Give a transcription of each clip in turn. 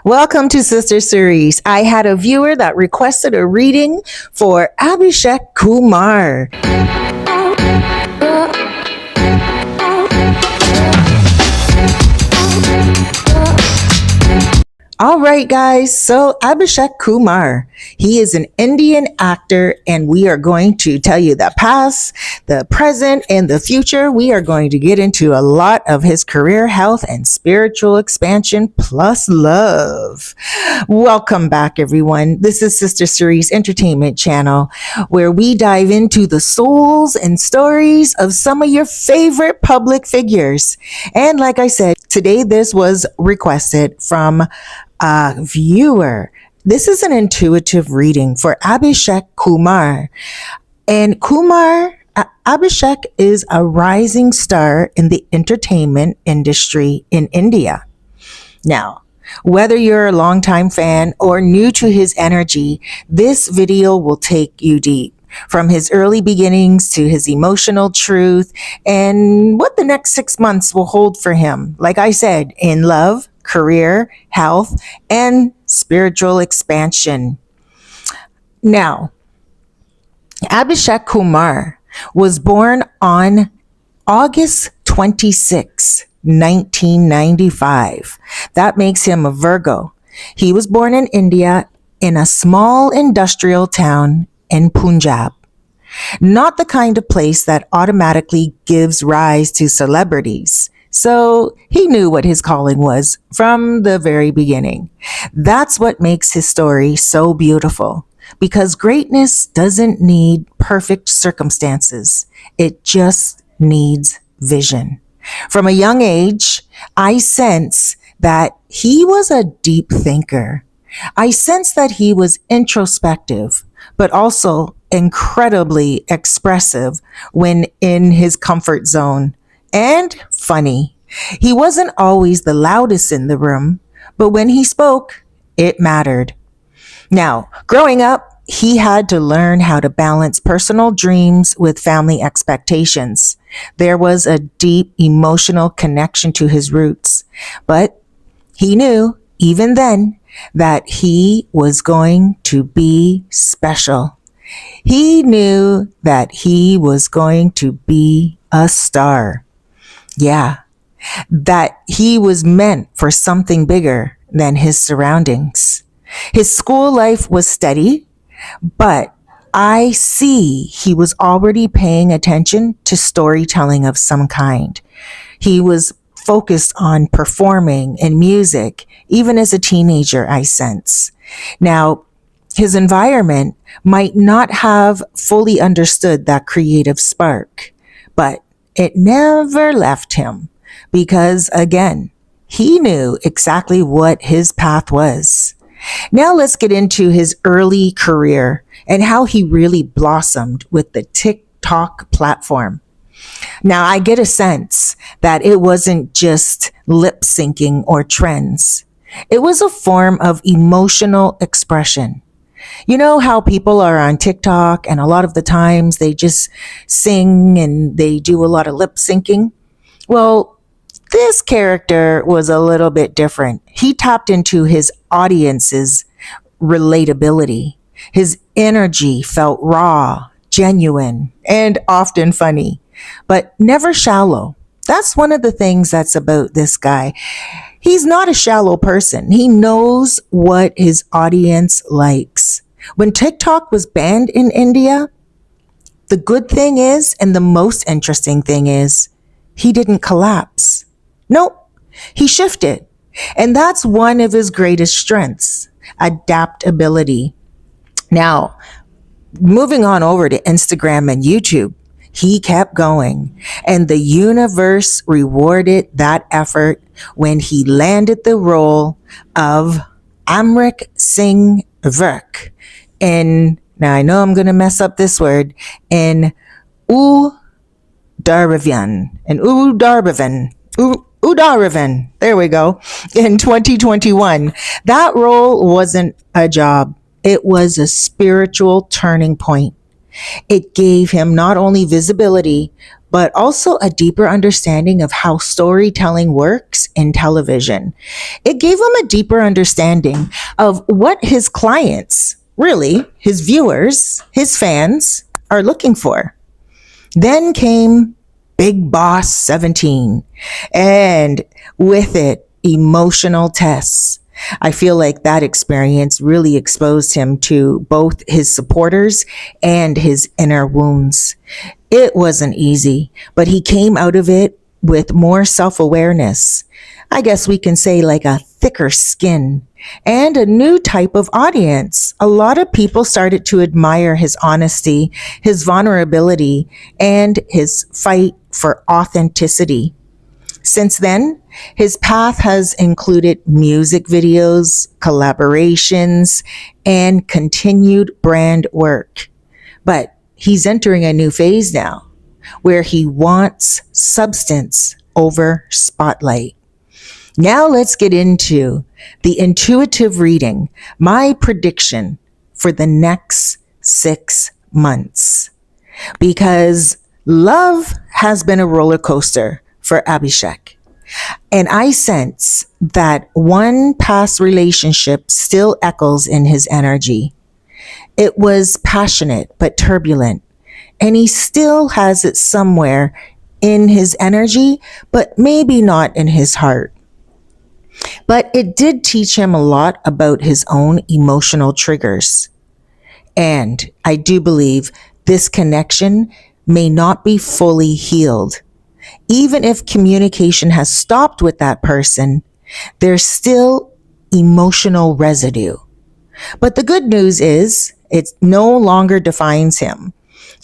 Welcome to Sister Cerise. I had a viewer that requested a reading for Abhishek Kumar. All right, guys. So Abhishek Kumar, he is an Indian actor, and we are going to tell you the past, the present, and the future. We are going to get into a lot of his career, health, and spiritual expansion, plus love. Welcome back, everyone. This is Sister Cerise Entertainment Channel, where we dive into the souls and stories of some of your favorite public figures. And like I said, today this was requested from viewer. This is an intuitive reading for Abhishek Kumar. And Abhishek is a rising star in the entertainment industry in India. Now, whether you're a longtime fan or new to his energy, this video will take you deep. From his early beginnings to his emotional truth and what the next 6 months will hold for him. Like I said, in love, career, health, and spiritual expansion. Now, Abhishek Kumar was born on August 26, 1995. That makes him a Virgo. He was born in India in a small industrial town in Punjab. Not the kind of place that automatically gives rise to celebrities. So he knew what his calling was from the very beginning. That's what makes his story so beautiful, because greatness doesn't need perfect circumstances. It just needs vision. From a young age, I sense that he was a deep thinker. I sense that he was introspective, but also incredibly expressive when in his comfort zone. And funny. He wasn't always the loudest in the room, but when he spoke, it mattered. Now, growing up, he had to learn how to balance personal dreams with family expectations. There was a deep emotional connection to his roots, but he knew, even then, that he was going to be special. He knew that he was going to be a star. Yeah, that he was meant for something bigger than his surroundings. His school life was steady, but I see he was already paying attention to storytelling of some kind. He was focused on performing and music, even as a teenager, I sense. Now, his environment might not have fully understood that creative spark, but it never left him because, again, he knew exactly what his path was. Now let's get into his early career and how he really blossomed with the TikTok platform. Now, I get a sense that it wasn't just lip syncing or trends. It was a form of emotional expression. You know how people are on TikTok and a lot of the times they just sing and they do a lot of lip syncing? Well, this character was a little bit different. He tapped into his audience's relatability. His energy felt raw, genuine, and often funny, but never shallow. That's one of the things that's about this guy. He's not a shallow person. He knows what his audience likes. When TikTok was banned in India, the good thing is, and the most interesting thing is, he didn't collapse. Nope, he shifted. And that's one of his greatest strengths, adaptability. Now, moving on over to Instagram and YouTube, he kept going, and the universe rewarded that effort when he landed the role of Amrik Singh Virk in, now I know I'm going to mess up this word, in Udaravan, there we go, in 2021. That role wasn't a job. It was a spiritual turning point. It gave him not only visibility, but also a deeper understanding of how storytelling works in television. It gave him a deeper understanding of what his clients, really, his viewers, his fans, are looking for. Then came Big Boss 17, and with it, emotional tests. I feel like that experience really exposed him to both his supporters and his inner wounds. It wasn't easy, but he came out of it with more self awareness. I guess we can say like a thicker skin and a new type of audience. A lot of people started to admire his honesty, his vulnerability, and his fight for authenticity. Since then, his path has included music videos, collaborations, and continued brand work. But he's entering a new phase now where he wants substance over spotlight. Now let's get into the intuitive reading, my prediction for the next 6 months. Because love has been a roller coaster for Abhishek. And I sense that one past relationship still echoes in his energy. It was passionate but turbulent, and he still has it somewhere in his energy, but maybe not in his heart. But it did teach him a lot about his own emotional triggers. And I do believe this connection may not be fully healed. Even if communication has stopped with that person, there's still emotional residue. But the good news is it no longer defines him.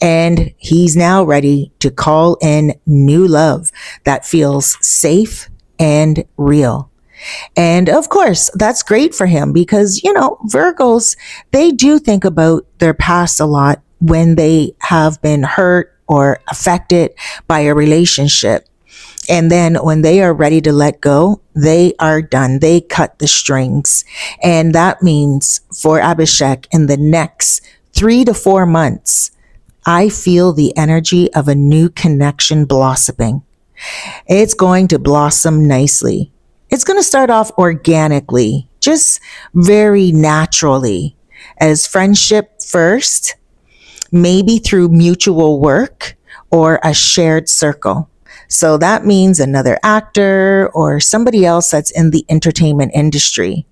And he's now ready to call in new love that feels safe and real. And of course, that's great for him because, Virgos, they do think about their past a lot when they have been hurt or affected by a relationship. And then when they are ready to let go, they are done. They cut the strings. And that means for Abhishek in the next 3 to 4 months, I feel the energy of a new connection blossoming. It's going to blossom nicely. It's going to start off organically, just very naturally, as friendship first, maybe through mutual work or a shared circle. So that means another actor or somebody else that's in the entertainment industry.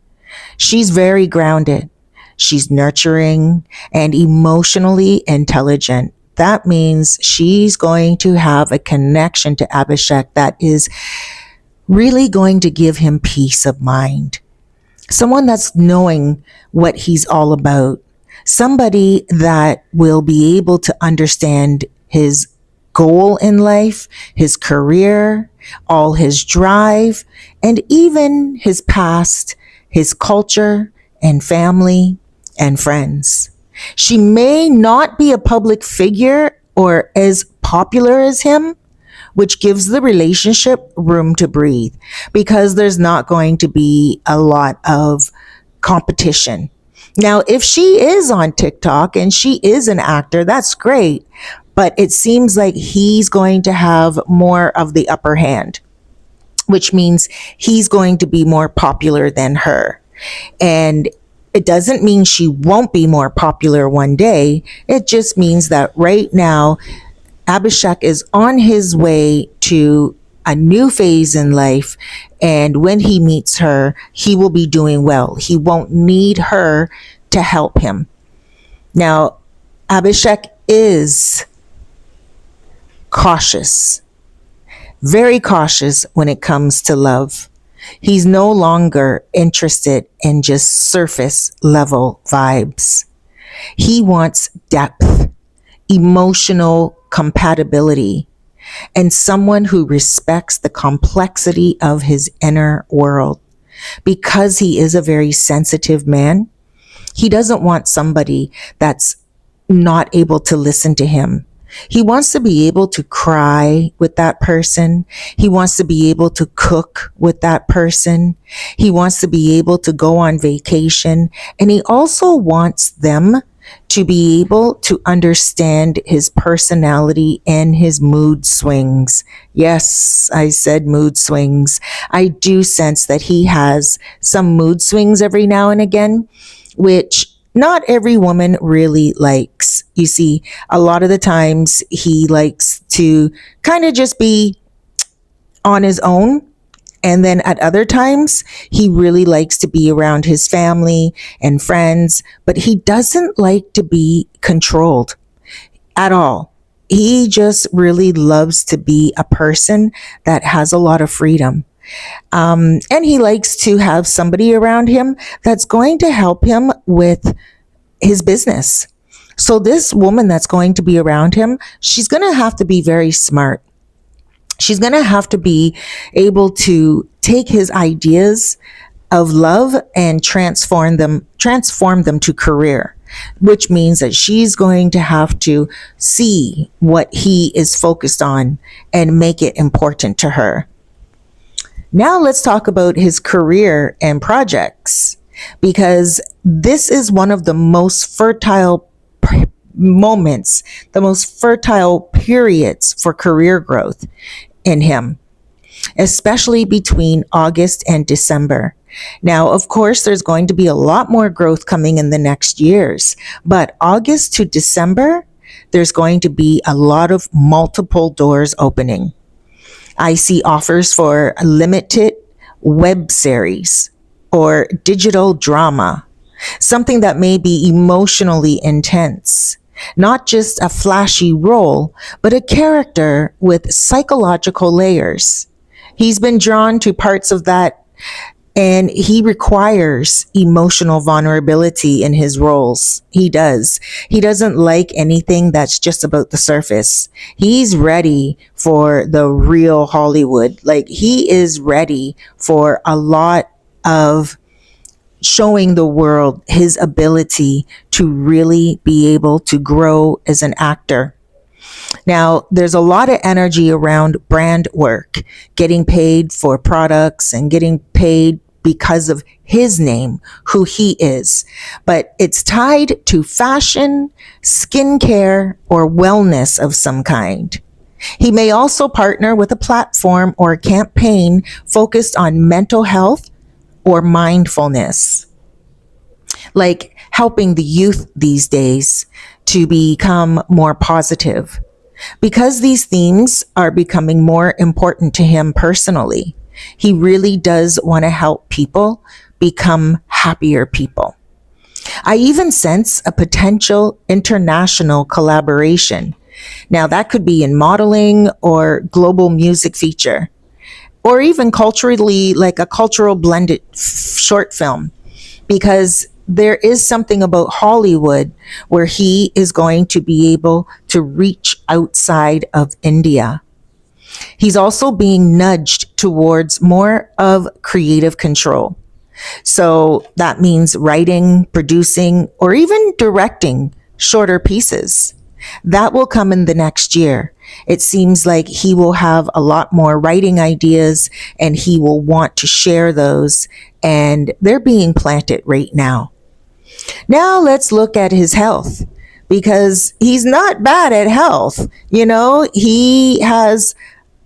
She's very grounded. She's nurturing and emotionally intelligent. That means she's going to have a connection to Abhishek that is really going to give him peace of mind. Someone that's knowing what he's all about. Somebody that will be able to understand his goal in life, his career, all his drive, and even his past, his culture and family and friends. She may not be a public figure or as popular as him, which gives the relationship room to breathe because there's not going to be a lot of competition. Now, if she is on TikTok and she is an actor, that's great. But it seems like he's going to have more of the upper hand, which means he's going to be more popular than her. And it doesn't mean she won't be more popular one day. It just means that right now, Abhishek is on his way to a new phase in life. And when he meets her, he will be doing well. He won't need her to help him. Now, Abhishek is cautious, very cautious when it comes to love. He's no longer interested in just surface level vibes. He wants depth, emotional compatibility, and someone who respects the complexity of his inner world. Because he is a very sensitive man, he doesn't want somebody that's not able to listen to him. He wants to be able to cry with that person. He wants to be able to cook with that person. He wants to be able to go on vacation. And he also wants them to be able to understand his personality and his mood swings. Yes, I said mood swings. I do sense that he has some mood swings every now and again, which not every woman really likes. You see, a lot of the times he likes to kind of just be on his own. And then at other times, he really likes to be around his family and friends, but he doesn't like to be controlled at all. He just really loves to be a person that has a lot of freedom. And he likes to have somebody around him that's going to help him with his business. So this woman that's going to be around him, she's going to have to be very smart. She's going to have to be able to take his ideas of love and transform them to career, which means that she's going to have to see what he is focused on and make it important to her. Now let's talk about his career and projects, because this is one of the most fertile moments, the most fertile periods for career growth in him, especially between August and December. Now, of course, there's going to be a lot more growth coming in the next years, but August to December, there's going to be a lot of multiple doors opening. I see offers for a limited web series or digital drama, something that may be emotionally intense. Not just a flashy role, but a character with psychological layers. He's been drawn to parts of that, and he requires emotional vulnerability in his roles. He does. He doesn't like anything that's just about the surface. He's ready for the real Hollywood. Like, he is ready for a lot of showing the world his ability to really be able to grow as an actor. Now, there's a lot of energy around brand work, getting paid for products and getting paid because of his name, who he is. But it's tied to fashion, skincare, or wellness of some kind. He may also partner with a platform or a campaign focused on mental health or mindfulness, like helping the youth these days to become more positive. Because these themes are becoming more important to him personally, he really does want to help people become happier people. I even sense a potential international collaboration. Now, that could be in modeling or global music feature, or even culturally, like a cultural blended short film, because there is something about Hollywood where he is going to be able to reach outside of India. He's also being nudged towards more of creative control. So that means writing, producing, or even directing shorter pieces. That will come in the next year. It seems like he will have a lot more writing ideas and he will want to share those, and they're being planted right now. Now let's look at his health, because he's not bad at health. You know, he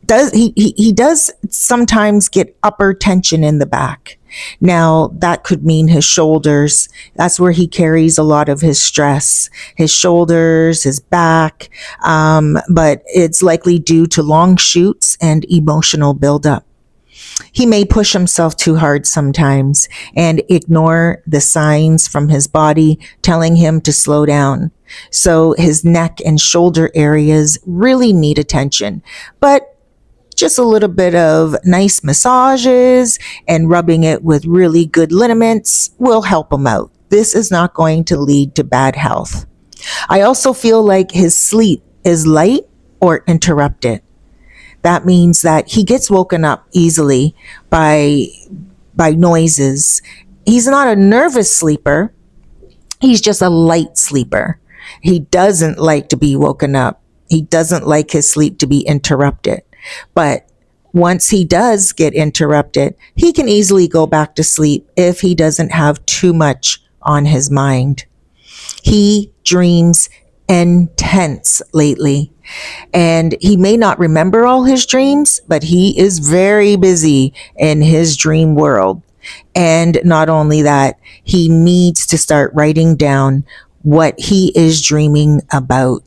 does sometimes get upper tension in the back. Now, that could mean his shoulders. That's where he carries a lot of his stress, his shoulders, his back. But it's likely due to long shoots and emotional buildup. He may push himself too hard sometimes and ignore the signs from his body telling him to slow down. So his neck and shoulder areas really need attention. But just a little bit of nice massages and rubbing it with really good liniments will help him out. This is not going to lead to bad health. I also feel like his sleep is light or interrupted. That means that he gets woken up easily by noises. He's not a nervous sleeper. He's just a light sleeper. He doesn't like to be woken up. He doesn't like his sleep to be interrupted. But once he does get interrupted, he can easily go back to sleep if he doesn't have too much on his mind. He dreams intense lately. And he may not remember all his dreams, but he is very busy in his dream world. And not only that, he needs to start writing down what he is dreaming about.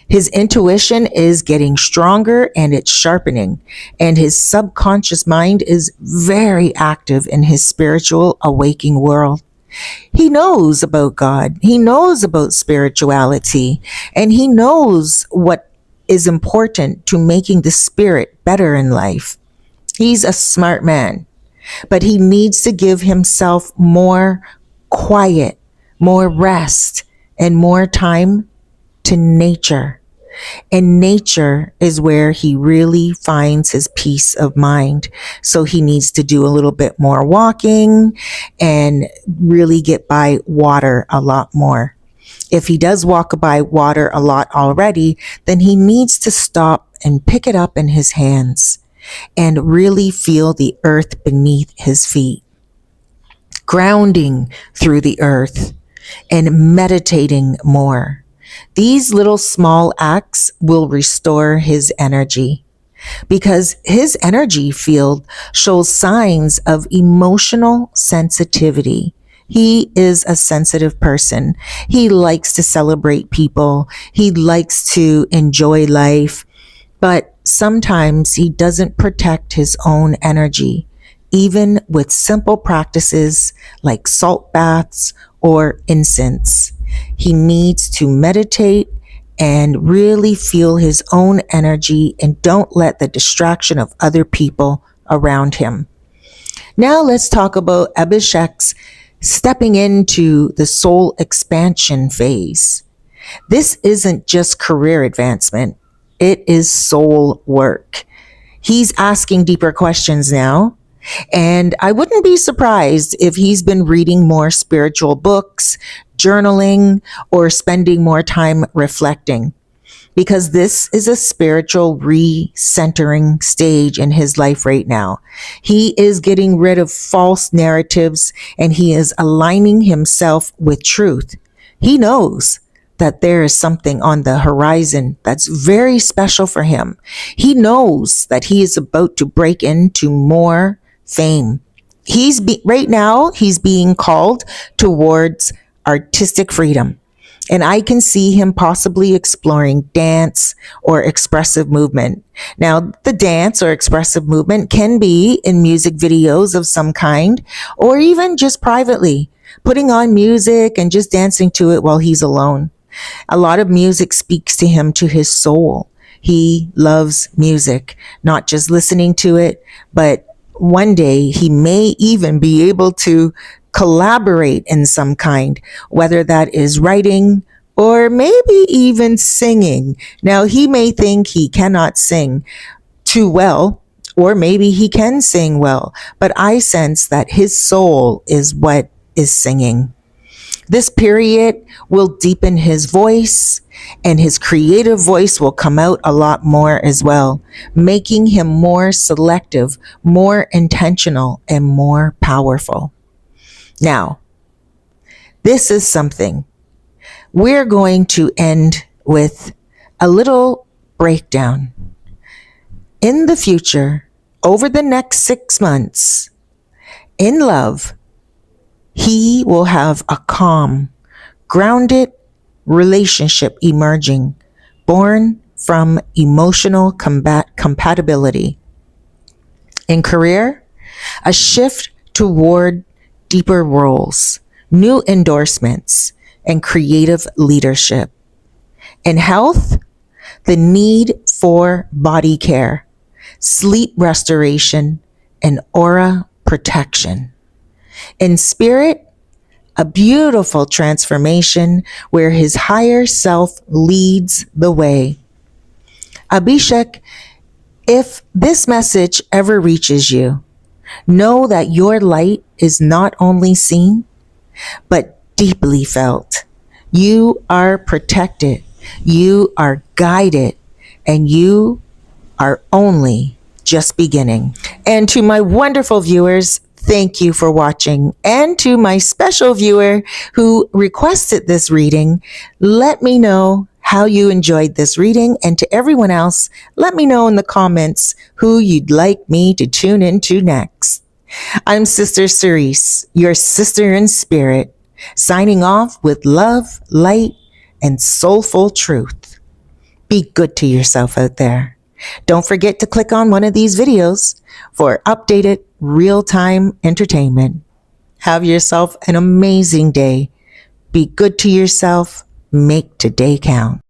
His intuition is getting stronger and it's sharpening, and his subconscious mind is very active in his spiritual awakening world. He knows about God, he knows about spirituality, and he knows what is important to making the spirit better in life. He's a smart man, but he needs to give himself more quiet, more rest, and more time to nature. And nature is where he really finds his peace of mind. So he needs to do a little bit more walking and really get by water a lot more. If he does walk by water a lot already, then he needs to stop and pick it up in his hands and really feel the earth beneath his feet, grounding through the earth and meditating more. These little small acts will restore his energy because his energy field shows signs of emotional sensitivity. He is a sensitive person. He likes to celebrate people. He likes to enjoy life, but sometimes he doesn't protect his own energy, even with simple practices like salt baths or incense. He needs to meditate and really feel his own energy and don't let the distraction of other people around him. Now let's talk about Abhishek's stepping into the soul expansion phase. This isn't just career advancement, it is soul work. He's asking deeper questions now. And I wouldn't be surprised if he's been reading more spiritual books, journaling, or spending more time reflecting, because this is a spiritual recentering stage in his life right now. He is getting rid of false narratives and he is aligning himself with truth. He knows that there is something on the horizon that's very special for him. He knows that he is about to break into more fame. Right now, he's being called towards artistic freedom. And I can see him possibly exploring dance or expressive movement. Now, the dance or expressive movement can be in music videos of some kind, or even just privately, putting on music and just dancing to it while he's alone. A lot of music speaks to him, to his soul. He loves music, not just listening to it, but one day he may even be able to collaborate in some kind, whether that is writing or maybe even singing. Now, he may think he cannot sing too well, or maybe he can sing well, but I sense that his soul is what is singing. This period will deepen his voice, and his creative voice will come out a lot more as well, making him more selective, more intentional, and more powerful. Now, this is something. We're going to end with a little breakdown. In the future, over the next 6 months, in love, he will have a calm, grounded relationship emerging, born from emotional compatibility. In career, a shift toward deeper roles, new endorsements, and creative leadership. In health, the need for body care, sleep restoration, and aura protection. In spirit, a beautiful transformation where his higher self leads the way. Abhishek, if this message ever reaches you, know that your light is not only seen, but deeply felt. You are protected, you are guided, and you are only just beginning. And to my wonderful viewers, Thank you for watching. And to my special viewer who requested this reading, let me know how you enjoyed this reading. And to everyone else, let me know in the comments who you'd like me to tune into next. I'm Sister Cerise, your sister in spirit, signing off with love, light, and soulful truth. Be good to yourself out there. Don't forget to click on one of these videos for updated real-time entertainment. Have yourself an amazing day. Be good to yourself. Make today count.